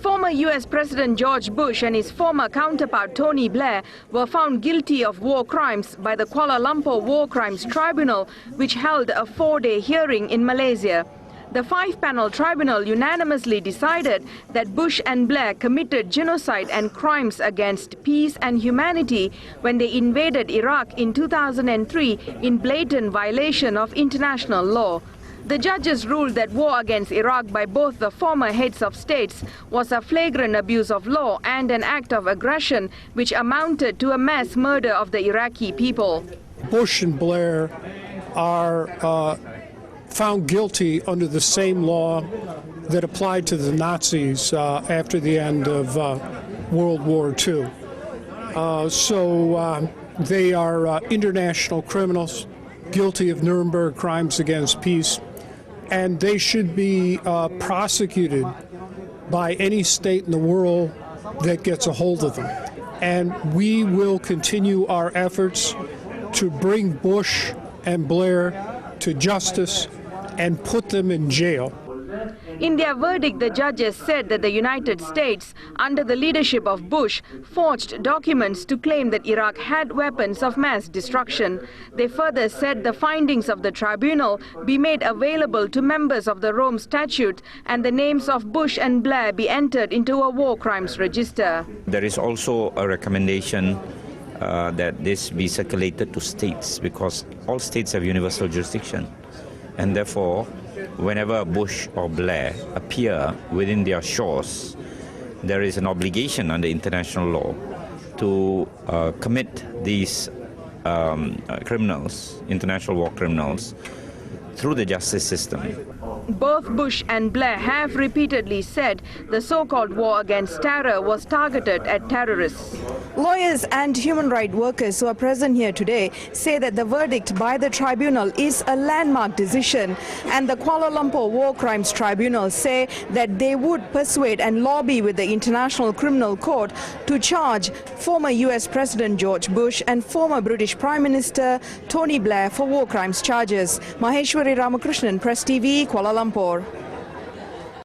Former US President George Bush and his former counterpart Tony Blair were found guilty of war crimes by the Kuala Lumpur War Crimes Tribunal, which held a 4-day hearing in Malaysia. The 5-panel tribunal unanimously decided that Bush and Blair committed genocide and crimes against peace and humanity when they invaded Iraq in 2003 in blatant violation of international law. The judges ruled that war against Iraq by both the former heads of states was a flagrant abuse of law and an act of aggression which amounted to a mass murder of the Iraqi people. Bush and Blair are found guilty under the same law that applied to the Nazis after the end of World War II. They are international criminals guilty of Nuremberg crimes against peace, and they should be prosecuted by any state in the world that gets a hold of them. And we will continue our efforts to bring Bush and Blair to justice and put them in jail. In their verdict, the judges said that the United States, under the leadership of Bush, forged documents to claim that Iraq had weapons of mass destruction. They further said the findings of the tribunal be made available to members of the Rome Statute and the names of Bush and Blair be entered into a war crimes register. There is also a recommendation that this be circulated to states, because all states have universal jurisdiction. And therefore, whenever Bush or Blair appear within their shores, there is an obligation under international law to commit these criminals, international war criminals, through the justice system. Both Bush and Blair have repeatedly said the so-called war against terror was targeted at terrorists. Lawyers and human rights workers who are present here today say that the verdict by the tribunal is a landmark decision, and the Kuala Lumpur War Crimes Tribunal say that they would persuade and lobby with the International Criminal Court to charge former US President George Bush and former British Prime Minister Tony Blair for war crimes charges. Maheshwari Ramakrishnan, Press TV, Kuala Lumpur.